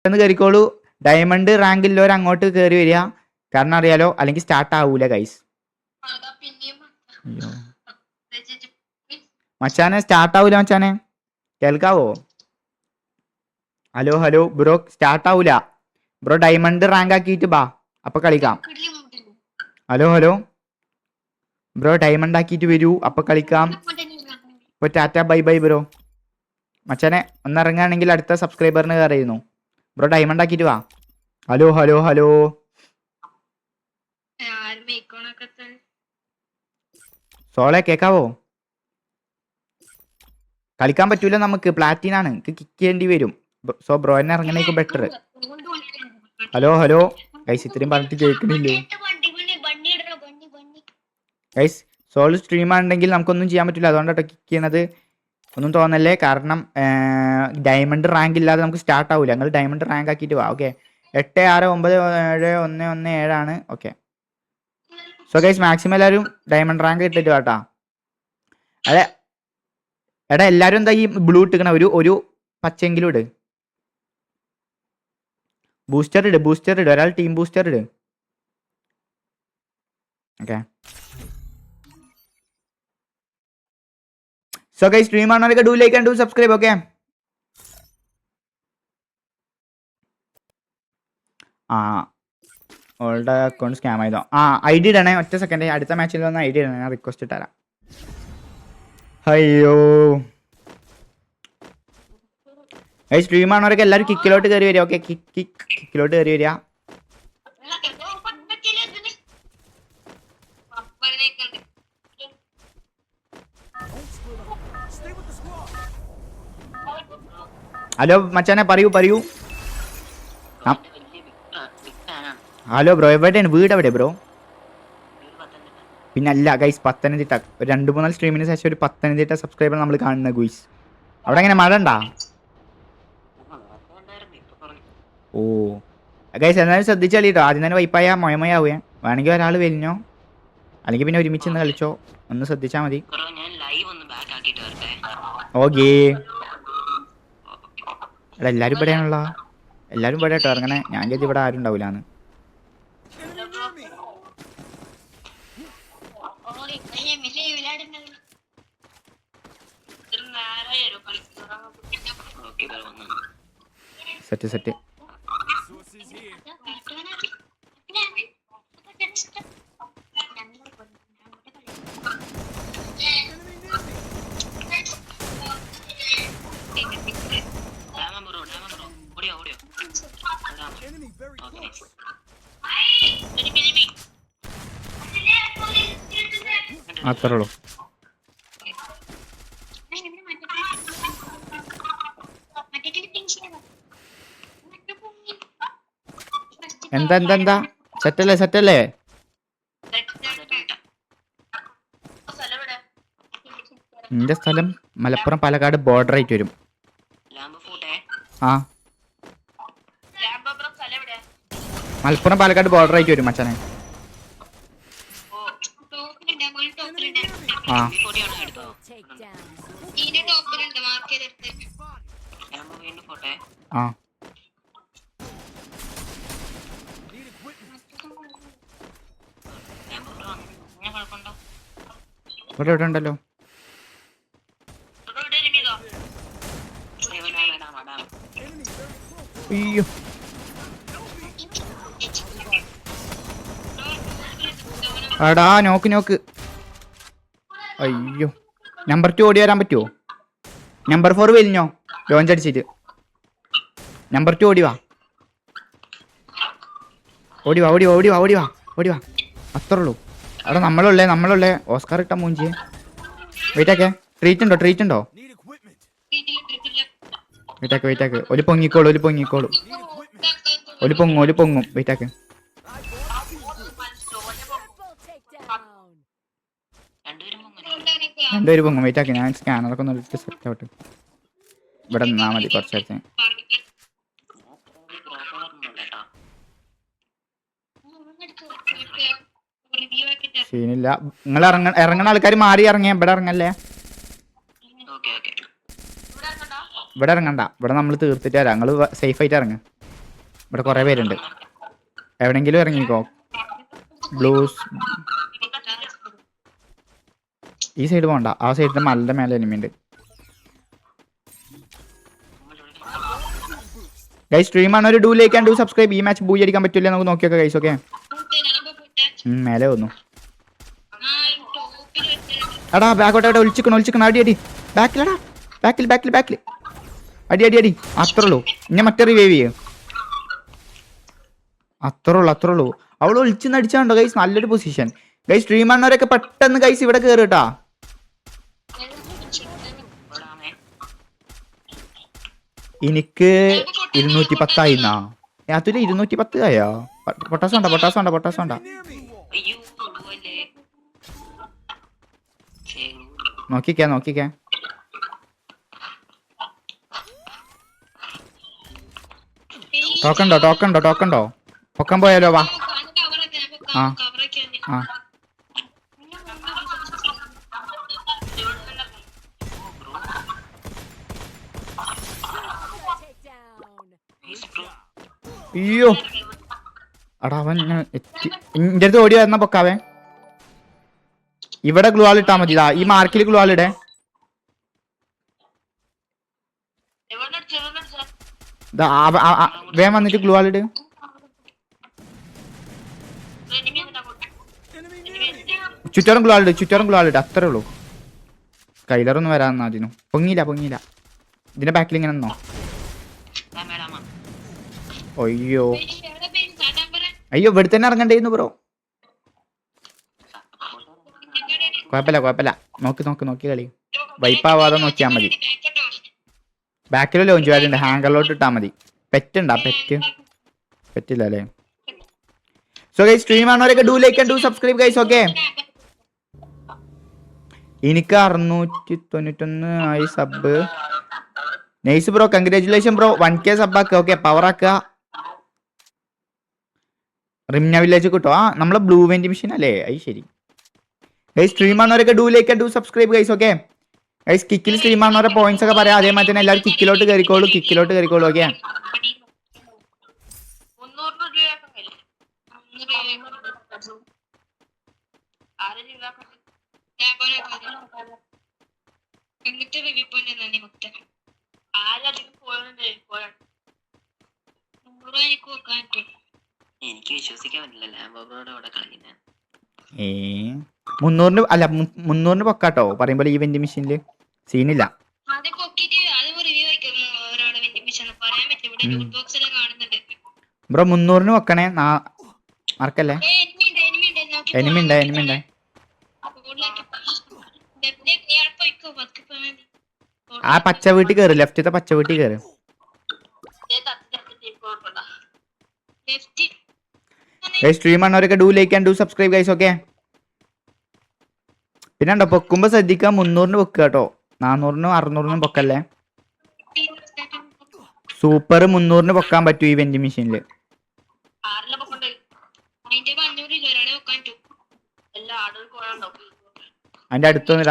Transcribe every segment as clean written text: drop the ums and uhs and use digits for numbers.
പെട്ടെന്ന് കയറിക്കോളൂ. ഡയമണ്ട് റാങ്കിലുള്ളവർ അങ്ങോട്ട് കയറി വരിക. കാരണം അറിയാലോ, അല്ലെങ്കിൽ സ്റ്റാർട്ട് ആവൂല ഗൈസ്. മച്ചാനെ സ്റ്റാർട്ട് ആവൂല മച്ചാനെ, കേൾക്കാവോ? ഹലോ ഹലോ ബ്രോ, സ്റ്റാർട്ട് ആവൂല ബ്രോ. ഡയമണ്ട് റാങ്ക് ആക്കിയിട്ട് ബാ, അപ്പൊ കളിക്കാം. ഹലോ ഹലോ ബ്രോ, ഡയമണ്ട് ആക്കിയിട്ട് വരൂ, അപ്പൊ കളിക്കാം. ഇപ്പൊ ടാറ്റ ബൈ ബൈ ബ്രോ. മച്ചാനെ ഒന്ന് ഇറങ്ങുകയാണെങ്കിൽ അടുത്ത സബ്സ്ക്രൈബറിന് കയറിയിരുന്നു. ബ്രോ ഡയമണ്ട് ആക്കിയിട്ട് വാ. ഹലോ ഹലോ ഹലോ സോളെ കേക്കാവോ? കളിക്കാൻ പറ്റൂല നമുക്ക്, പ്ലാറ്റിനാണ്, കിക്ക് ചെയ്യേണ്ടി വരും. സോ ബ്രോ എന്നെ ഇറങ്ങണേക്കും ബെറ്റർ. ഹലോ ഹലോ ഗൈസ്, ഇത്രയും പറഞ്ഞിട്ട് കേൾക്കണില്ലേ ഗൈസ്? സോൾ സ്ട്രീം ആണെങ്കിൽ നമുക്കൊന്നും ചെയ്യാൻ പറ്റില്ല, അതുകൊണ്ടാണ് കിക്ക് ചെയ്യണത്. ഒന്നും തോന്നല്ലേ, കാരണം ഡയമണ്ട് റാങ്ക് ഇല്ലാതെ നമുക്ക് സ്റ്റാർട്ട് ആവില്ല. നിങ്ങൾ ഡയമണ്ട് റാങ്ക് ആക്കിയിട്ട് വാ. Okay, 86971117 okay. So guys maximum എല്ലാവരും ഡയമണ്ട് റാങ്ക് ഇട്ടിട്ട് വാട്ടാ. അതെ എടാ, എല്ലാവരും എന്താ ഈ ബ്ലൂ ഇട്ടിക്കണ? ഒരു പച്ചെങ്കിലും ഇട്. ബൂസ്റ്റർ ഇട്, ബൂസ്റ്റർ ഇട്, ഒരാൾ ടീം ബൂസ്റ്റർ ഇട്. ഓക്കെ, സോ ഗൈസ് സ്ട്രീം ആണോക്കെ do like and do subscribe. Okay, ആ ഓളുടെ അക്കൗണ്ട് സ്കാം ആയതോ? ആ ID ഇടണേ, ഒറ്റ സെക്കൻഡ്. അടുത്ത മാച്ചിൽ വന്ന ID ഇടണേ, ഞാൻ റിക്വസ്റ്റ് ഇട്ടരാം. അയ്യോ ഗൈസ്, സ്ട്രീം ആണോരൊക്കെ എല്ലാവരും കിക്കിലോട്ട് കയറി വരിക. ഓക്കെ, കിക്കിലോട്ട് കയറി വരിക. ഹലോ മച്ചാനെ പറയൂ പറയൂ. ഹലോ ബ്രോ, എവിടെയാണ് വീട്? എവിടെ ബ്രോ? പിന്നെ അല്ല ഗൈസ്, പത്തനംതിട്ട. ഒരു 2-3 സ്ട്രീമിന് ശേഷം ഒരു പത്തനംതിട്ട സബ്സ്ക്രൈബർ നമ്മൾ കാണുന്ന ഗുയ്സ്. അവിടെ എങ്ങനെ മഴ ഉണ്ടാ? ഓ ഗൈസ്, എന്നാലും ശ്രദ്ധിച്ചാൽ കേട്ടോ, ആദ്യം തന്നെ വൈപ്പായ മൊയമയാവുക. വേണമെങ്കിൽ ഒരാൾ വലിഞ്ഞോ, അല്ലെങ്കിൽ പിന്നെ ഒരുമിച്ച് നിന്ന് കളിച്ചോ, ഒന്ന് ശ്രദ്ധിച്ചാൽ മതി. ഓക്കേ എടാ, എല്ലാവരും ഇവിടെയാണല്ലോ. എല്ലാവരും ഇവിടെ കേട്ടോ ഇറങ്ങണേ. ഞാൻ കരുതി ഇവിടെ ആരും ഉണ്ടാവില്ലാന്ന്. Set set. അത്രേ ഉള്ളൂ. എന്താ എന്താ എന്താ സെറ്റല്ലേ സെറ്റല്ലേ? എന്റെ സ്ഥലം മലപ്പുറം പാലക്കാട് ബോർഡർ ആയിട്ട് വരും. ആ മലപ്പുറം പാലക്കാട് ബോർഡർ ആയിട്ട് വരും മച്ചാനെ. ആ ആ ഇവിടെ ഇവിടെ ഉണ്ടല്ലോ. അയ്യോ എടാ, നോക്ക് നോക്ക്. അയ്യോ, നമ്പർ 2 ഓടി വരാൻ പറ്റുമോ? നമ്പർ 4 വലിഞ്ഞോ ലോഞ്ച് അടിച്ചിട്ട്? നമ്പർ 2 ഓടി വാ, ഓടി വാ, ഓടി വാ, ഓടി വാ, ഓടി വാ, ഓടി വാ. അത്രേ ഉള്ളൂ. അവിടെ നമ്മളുള്ളേ ഓസ്കാർ ഇട്ട മൂഞ്ചിയെ. വെയിറ്റാക്കെ, ട്രീറ്റ് ഉണ്ടോ? ട്രീറ്റ് ഉണ്ടോ? വെയിറ്റാക്ക്. ഒരു പൊങ്ങിക്കോളൂ, ഒരു പൊങ്ങിക്കോളൂ. ഒരു പൊങ്ങും. വെയിറ്റാക്ക്. രണ്ടുപേര് പൊങ്ങും. വെയിറ്റാക്ക്, ഞാൻ സ്കാനറൊക്കെ ഒന്ന് വിളിച്ച് സെറ്റ് ആവട്ടെ. ഇവിടെ നിന്നാ മതി കുറച്ച് നേരത്തെ. സീനില്ല. നിങ്ങൾ ഇറങ്ങണ ആൾക്കാർ മാറി ഇറങ്ങിയ. ഇവിടെ ഇറങ്ങല്ലേ, ഇവിടെ ഇറങ്ങണ്ട. ഇവിടെ നമ്മൾ തീർത്തിട്ട് വരാം. നിങ്ങൾ സേഫ് ആയിട്ട് ഇറങ്ങ. ഇവിടെ കുറെ പേരുണ്ട്. എവിടെങ്കിലും ഇറങ്ങിക്കോ. ബ്ലൂസ് ഈ സൈഡ് പോകണ്ട, ആ സൈഡിന്റെ മലയുടെ മേലെ എനിമിയുണ്ട്. ഗൈസ് സ്ട്രീം ആണ്, ഒരു do like and do subscribe. ഈ മാച്ച് ബൂയി അടിക്കാൻ പറ്റില്ല, നമുക്ക് നോക്കിയൊക്കെ ഗൈസ്. ഓക്കെ മേലെ വന്നു. എടാ ബാക്കോട്ടെ ഒളിച്ചിക്കണം അടി അടി. ബാക്കിലടാ, ബാക്കിൽ അടി അടി അടി. അത്രേ ഉള്ളൂ. ഇനി മറ്റേ റിവൈവ് ചെയ്യും. അത്രേ ഉള്ളൂ. അവൾ ഒളിച്ചെന്ന് അടിച്ചാണ്ടോ ഗൈസ്. നല്ലൊരു പൊസിഷൻ ഗൈസ്. സ്ട്രീം ആണവരൊക്കെ പെട്ടെന്ന് ഗൈസ് ഇവിടെ കയറി കേട്ടാ. എനിക്ക് 210 ആയിന്നാ. അതില് 210 ആയോ? പൊട്ടാസ് വേണ്ട. നോക്കിക്കേ. ടോക്കണ്ടോ? പൊക്കാൻ പോയാലോ? വാ. ആ അയ്യോ അടാ അവൻ എന്റെ അടുത്ത് ഓടി വരുന്ന പൊക്കാവേ. ഇവിടെ ഗ്ലൂ ആൾ ഇട്ടാ മതി. ഈ മാർക്കിൽ ഗ്ലൂ ആൾ ഇടേ. വേഗം വന്നിട്ട് ഗ്ലൂ ആൾ ഇട്. ചുറ്റോറും ഗ്ലൂ ആൾ ഇട്. അത്രേ ഉള്ളൂ. കൈലറൊന്നും വരാന്നാ അതിനും. പൊങ്ങിയില്ല. ഇതിന്റെ ബാക്കിൽ ഇങ്ങനെ നിന്നോ. അയ്യോ ഇവിടെ തന്നെ ഇറങ്ങണ്ടേന്ന് ബ്രോ. കുഴപ്പമില്ല. നോക്കി കളി. വൈപ്പാവാതെ നോക്കിയാ മതി. ബാക്കിൽ ലോഞ്ച് പാഡ് ഉണ്ട്, ഹാങ്കറിലോട്ട് ഇട്ടാ മതി. പെറ്റുണ്ടാ? പെറ്റില്ല അല്ലേ? സോ ഗൈസ് സ്ട്രീം ആണവരൊക്കെ do like and do subscribe guys. Okay എനിക്ക് 691 ആയി sub. Nice bro, congratulation bro. 1K sub ആക്കുക. ഓക്കെ പവർ ആക്കുക. റിംന വില്ലേജ് കിട്ടോ? നമ്മളെ ബ്ലൂ വെന്റ് മെഷീൻ അല്ലേ? അത് ശരി ഗൈസ്. സ്ട്രീം ആണവരൊക്കെ do like and do subscribe guys. Okay guys കിക്കിൽ സ്ട്രീം ആണവരെ പോയിന്റ്സ് ഒക്കെ പറയാം. അതേമാതിരി തന്നെ എല്ലാവരും കിക്കിലോട്ട് കയറിക്കോളൂ. ഓക്കെ എനിക്ക് വിശ്വസിക്കാൻ പറ്റില്ല. ലാംബോർഗിനിയുടെ അവിടെ കളിക്കുന്നത് 300 അല്ല 300 പൊക്കാട്ടോ. പറയുമ്പോൾ ഈ വെന്റ് മെഷീനില് സീനില്ല. ബ്രോ 300 വെക്കണേ. മറക്കല്ലേ. എനിമിണ്ടേ. ആ പച്ച വീട്ടിൽ കയറി. ലെഫ്റ്റത്തെ പച്ച വീട്ടിൽ കയറി. സ്ട്രീം ആണവരൊക്കെ do like and do subscribe guys. Okay പിന്നെ ഉണ്ടോ പൊക്കുമ്പോ ശ്രദ്ധിക്കാം. 300 പൊക്കുക കേട്ടോ. 400 600 പൊക്കല്ലേ. സൂപ്പർ 300 പൊക്കാൻ പറ്റൂ ഈ വെന്റ് മെഷീനില്. അതിന്റെ അടുത്തൊന്നും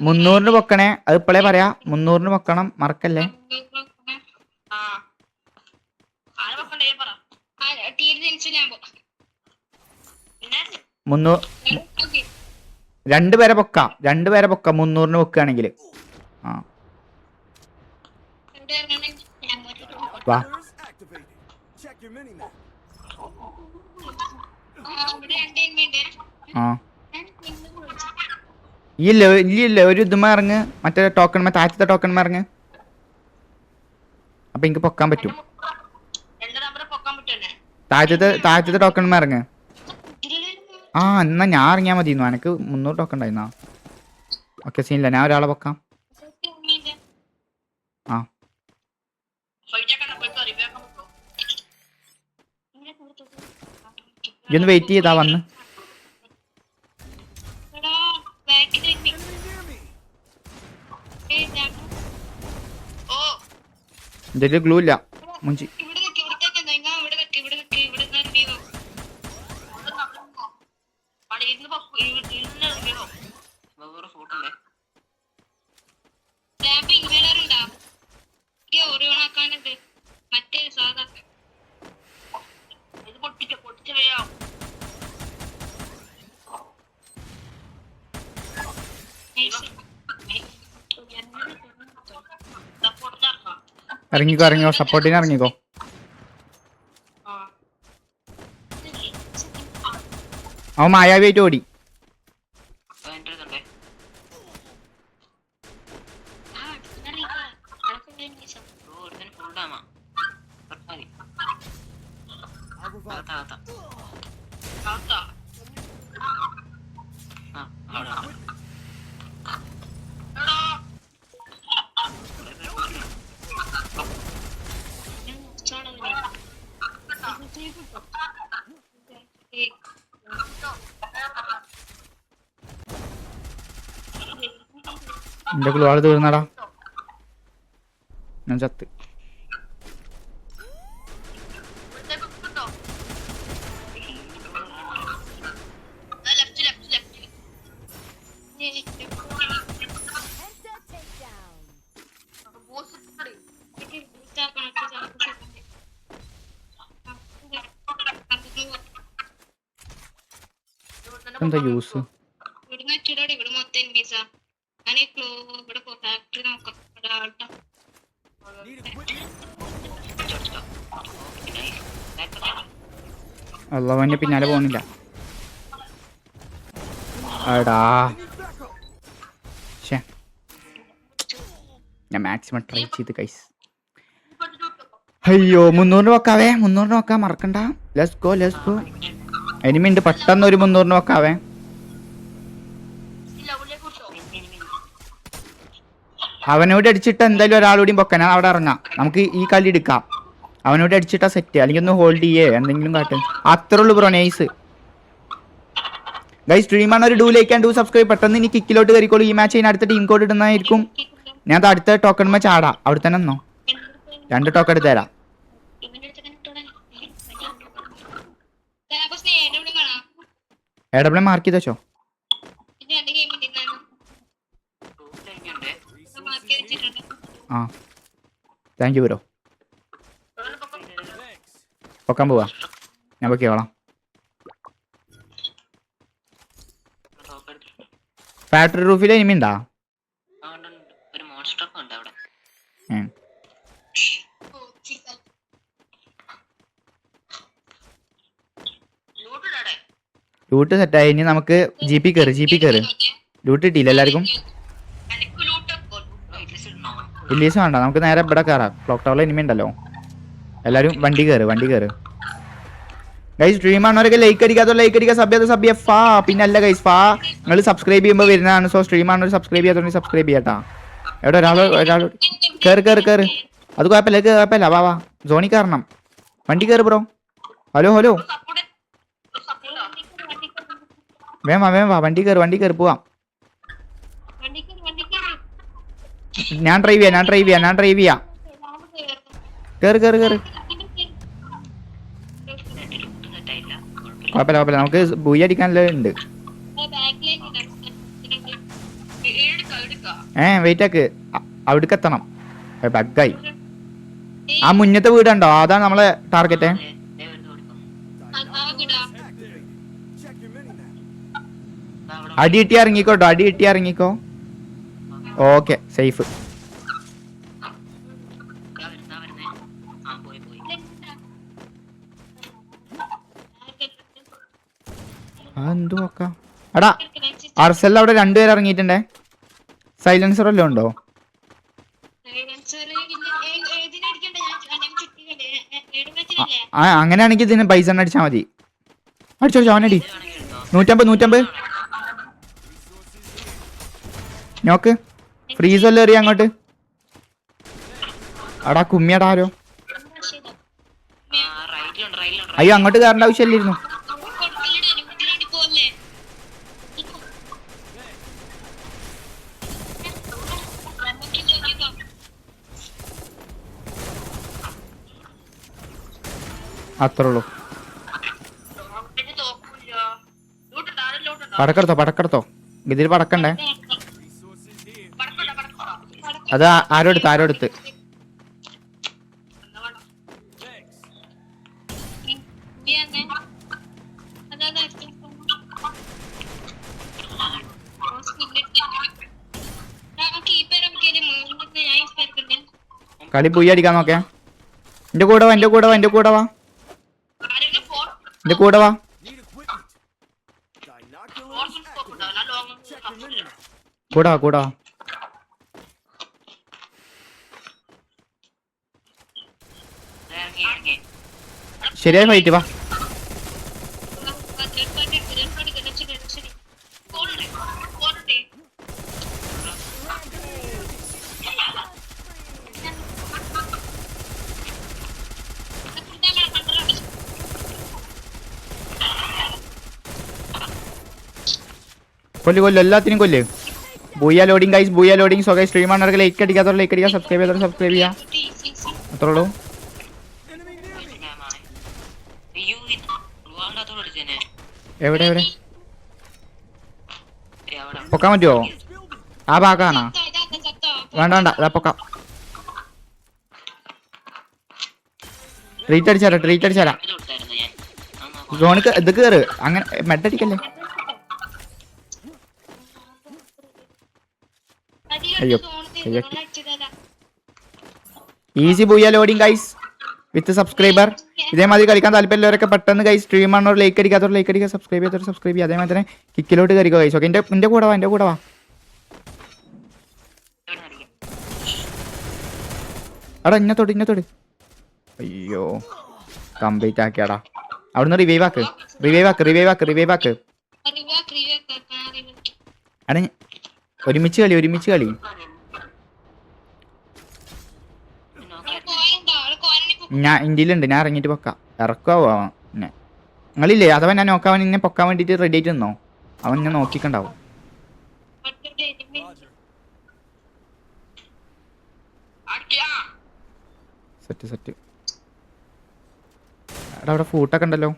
300 പൊക്കണേ. അത് ഇപ്പോഴേ പറയാ. 300 പൊക്കണം, മറക്കല്ലേ. 2 പേരെ പൊക്കാം. 300 പൊക്കുകയാണെങ്കിൽ. വാ ഇല്ല ഒരു ഇതുമ്മ ഇറങ്ങ്. മറ്റേ ടോക്കൺ താഴത്തെ ടോക്കൺ ഇറങ്ങ്. അപ്പൊ എനിക്ക് പൊക്കാൻ പറ്റും. താഴത്തെ ടോക്കൺ ഇറങ്ങ്. എന്നാ ഞാൻ ഇറങ്ങിയാ മതി. എനിക്ക് 300 ടോക്കൺ ഉണ്ടായിരുന്നാ. ഓക്കെ സീനില്ല. ഞാൻ ഒരാളെ പൊക്കാം. ഇതൊന്ന് വെയിറ്റ് ചെയ്താ വന്ന്. എന്റെ ഗ്ലൂ ഇല്ല മുഞ്ചി. ഇറങ്ങിക്കോ ഇറങ്ങിക്കോ, സപ്പോർട്ടിന് ഇറങ്ങിക്കോ. അവൻ മായാവിയായിട്ട് ഓടി. എന്റെ ക്ലൂ തീർന്നടാ, ഞാൻ ചത്ത്. എന്താ യൂസ്? അള്ളവന്റെ പിന്നാലെ പോകുന്നില്ല. എടാ ഞാൻ മാക്സിമം ട്രൈ ചെയ്ത് കൈസ്. അയ്യോ 300 വെക്കാവേ, 300 വെക്കാൻ മറക്കണ്ട. Let's go let's go. എനിമിണ്ട്, പെട്ടെന്ന് ഒരു 300 വെക്കാവേ. അവനോട് അടിച്ചിട്ട് എന്തായാലും ഒരാളൂടെയും പൊക്കാൻ അവിടെ ഇറങ്ങാം, നമുക്ക് ഈ കളി എടുക്കാം. അവനോട് അടിച്ചിട്ടാ സെറ്റ്, അല്ലെങ്കിൽ ഒന്ന് ഹോൾഡ് ചെയ്യേ എന്തെങ്കിലും കാട്ട്. അത്രേ ഉള്ളൂ ബ്രോ, നൈസ് ഗൈസ്. സ്ട്രീമാണ് ഒരു do like and do subscribe. പെട്ടെന്ന് ഇനി കിക്കിലോട്ട് കയറിക്കോളൂ. ഈ മാച്ച് അതിന് അടുത്ത ടീം കോഡ് ഇടുന്നതായിരിക്കും. ഞാൻ അടുത്ത ടോക്കൺ മാച്ച് ആടാം, അവിടെ തന്നെ ഒന്നോ 2 ടോക്കൺ എടുത്ത് തരാം. എവിടെ മാർക്ക് ചെയ്ത് വെച്ചോ. ആ താങ്ക് യു ബ്രോ. പൊക്കാൻ പോവാ, ഞാൻ പൊക്കിയോളാം. ഫാക്ടറി റൂഫിൽ എനിമി ഉണ്ടാ? ലൂട്ട് സെറ്റായി. ഇനി നമുക്ക് ജി പി കയറി. ലൂട്ട് കിട്ടിയില്ല എല്ലാവർക്കും. റിലീസ് വേണ്ട, നമുക്ക് നേരെ ഇവിടെ കയറാം. ക്ലോക്ക് ടവറിൽ എനിമി ഉണ്ടല്ലോ. എല്ലാവരും വണ്ടി കയറ്. ഗൈസ് സ്ട്രീം ആണവരൊക്കെ ലൈക്ക് അടിക്കുക, സബ് ഫാ. പിന്നെ അല്ല ഗൈസ്, ഫാ നിങ്ങൾ സബ്സ്ക്രൈബ് ചെയ്യുമ്പോൾ വരുന്നതാണ്. സോ സ്ട്രീം ആണവർ സബ്സ്ക്രൈബ് ചെയ്യാത്തവർ സബ്സ്ക്രൈബ് ചെയ്യാട്ടാ. എവിടെ ഒരാൾ കയറി. അത് കുഴപ്പമില്ല വാ സോണി കയറണം. വണ്ടി കയറി ബ്രോ. ഹലോ വേം വാ വണ്ടി കയറി പോവാം. ഞാൻ ഡ്രൈവ് ചെയ്യാം. കയറി കുഴപ്പമില്ല, നമുക്ക് ബൂയി അടിക്കാനുള്ള ഉണ്ട്. വെയിറ്റ് ആക്ക്, അവിടേക്ക് എത്തണം. ബഗ്ഗായി. ആ മുന്നത്തെ വീടുണ്ടോ, അതാണ് നമ്മളെ ടാർഗറ്റ്. അടി കിട്ടി ഇറങ്ങിക്കോ. Okay safe. എന്തു നോക്കാം. എടാ അർസൽ അവിടെ 2 പേര് ഇറങ്ങിയിട്ടുണ്ടേ. സൈലൻസർ വല്ലതും ഉണ്ടോ? അങ്ങനെയാണെങ്കിൽ ഇതിന് പൈസ അടിച്ചാൽ മതി. അടിച്ചോ അവനടി. 150 നോക്ക്. ഫ്രീസ് വല്ലതും എറിയ അങ്ങോട്ട്. അടാ കുമ്മിയടാ ആരോ. അയ്യോ അങ്ങോട്ട് കയറേണ്ട ആവശ്യമില്ലായിരുന്നു. അത്രേ ഉള്ളൂ. പടക്കെടുത്തോ ഇതിൽ പടക്കണ്ടേ. അത് ആരോ എടുത്ത് കളി പോയി അടിക്കാൻ നോക്കേ. എന്റെ കൂടെ വാ, എന്റെ കൂടെ വാ, എന്റെ കൂടെ വാ, എന്റെ കൂടെ വാ. കൂടെ വാ, കൂടെ വാ. ശരിയായി ഫൈറ്റ് വാ. കൊല്ലു കൊല്ലു, എല്ലാത്തിനും കൊല്ല്. Booyah loading guys, booyah loading. So guys stream ആണെങ്കിൽ ലൈക്ക് അടിക്കാത്തവർ ലൈക്ക് അടിക്കുക, സബ്സ്ക്രൈബ് ചെയ്യാത്തവർ സബ്സ്ക്രൈബ് ചെയ്യാം. അത്രേ ഉള്ളൂ. എവിടെ എവിടെ പൊക്കാൻ പറ്റുമോ? ആ ഭാഗമാണോ? വേണ്ട വേണ്ട, അതാ പൊക്കാം. ട്രീറ്റ് അടിച്ചാലോ, ട്രീറ്റ് അടിച്ചാലാ. സോണിക്ക് ഇത് കയറ്, അങ്ങനെ മെഡടിക്കല്ലേ. അയ്യോ easy booyah loading guys with subscriber. ഇതേമാതിരി കളിക്കാൻ താല്പര്യമുള്ളവരൊക്കെ പെട്ടെന്ന് ഗൈസ് സ്ട്രീം ആണോ ലൈക്ക് അടിക്കാത്തവർ ലൈക്ക് അടിക്കുക, സബ്സ്ക്രൈബ് ചെയ്യാത്തവർ സബ്സ്ക്രൈബ് ചെയ്യുക. അതേമാതിരി തന്നെ കിക്കിലോട്ട് കയറിക്കോ ഗൈസ്. ഓക്കെ, എൻ്റെ കൂടെ വാ, എൻ്റെ കൂടെ വാ. എടാ ഇന്നത്തോട് ഇന്നത്തോട്. അയ്യോ കംപ്ലീറ്റ് ആക്കിയാടാ. അവിടുന്ന് റിവൈവ് ആക്ക്, റിവൈവ് ആക്ക്, റിവൈവ് ആക്ക്, റിവൈവ് ആക്ക്. എടാ ഒരുമിച്ച് കളി, ഒരുമിച്ച് കളി. ഞാൻ ഇന്ത്യയിലുണ്ട്, ഞാൻ ഇറങ്ങിയിട്ട് പൊക്കാം. ഇറക്കാവോ പിന്നെ നിങ്ങളില്ലേ? അഥവാ ഞാൻ നോക്കാൻ എന്നെ പൊക്കാൻ വേണ്ടിയിട്ട് റെഡി ആയിട്ട് നിന്നോ. അവൻ ഞാൻ നോക്കിക്കണ്ടാവും. Set set. എടാ അവിടെ ഫൂട്ടൊക്കെ ഉണ്ടല്ലോ.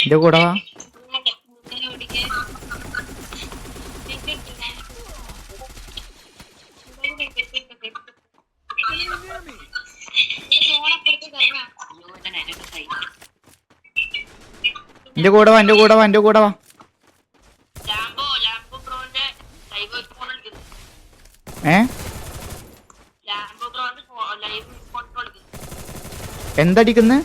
എന്റെ കൂടെ വാ. എന്റെ കൂടെ വാ, എന്റെ കൂടെ വാ, എന്റെ കൂടെ വാ. എന്തടിക്കുന്നു?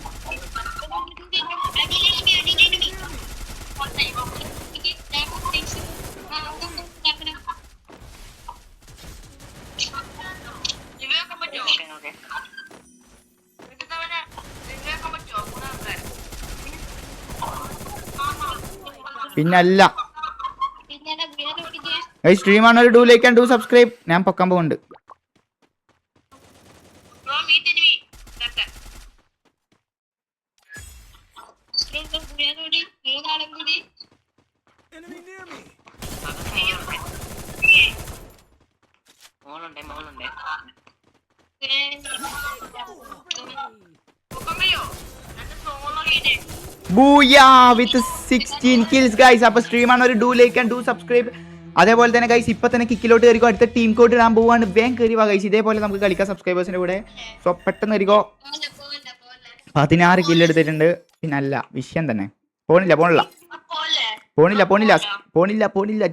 പിന്നല്ല സ്ട്രീം ആണ്. Do like and do subscribe. ഞാൻ പൊക്കാൻ പോകുന്നുണ്ട്. ബൂയാ വിത്ത് 16 kills ഗൈസ്. അപ്പൊ സ്ട്രീം ആണ്. ഒരു do like and do subscribe. അതേപോലെ തന്നെ ഗൈസ് ഇപ്പൊ തന്നെ കിക്കിലോട്ട് കയറിക്കോ. അടുത്ത ടീം കോഡ് ഇടാൻ പോവാണ്. വേഗം കയറി വാ ഗൈസ്. ഇതേപോലെ നമുക്ക് കളിക്കാം സബ്സ്ക്രൈബേഴ്സിന്റെ കൂടെ. സോ പെട്ടെന്ന് കയറിക്കോ. 16 കില്ല് എടുത്തിട്ടുണ്ട്. പിന്നല്ല വിഷയം തന്നെ. പോണില്ല പോണില്ല പോണില്ല പോണില്ല പോണില്ല പോണില്ല.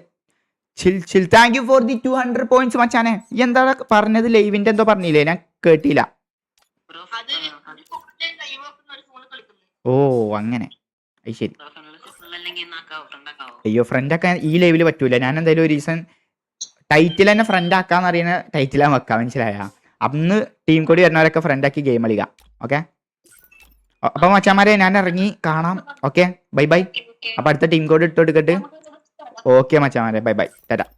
Chill chill. Thank you for the 200 points മച്ചാനെ. ഈ എന്താ പറഞ്ഞത്? ലൈവിന്റെ എന്തോ പറഞ്ഞില്ലേ? ഞാൻ കേട്ടില്ല. ഓ അങ്ങനെ. അത് ശരി. അയ്യോ ഫ്രണ്ട് ആക്കാൻ ഈ ലൈവില് പറ്റൂല. ഞാൻ എന്തായാലും ഒരു റീസൺ ടൈറ്റിൽ തന്നെ ഫ്രണ്ട് ആക്കാന്ന് അറിയുന്ന ടൈറ്റിലാ വെക്കാം. മനസ്സിലായ? അന്ന് ടീം കൂടി വരുന്നവരൊക്കെ ഫ്രണ്ട് ആക്കി ഗെയിം കളിക്കാം. ഓക്കെ അപ്പൊ മച്ചാമാരെ ഞാൻ ഇറങ്ങി. കാണാം. Okay bye bye. അപ്പൊ അടുത്ത ടീം കോഡ് ഇട്ട് കൊടുക്കട്ട്. ഓക്കെ മച്ചാമാരെ ബൈ ബൈ. തരാം.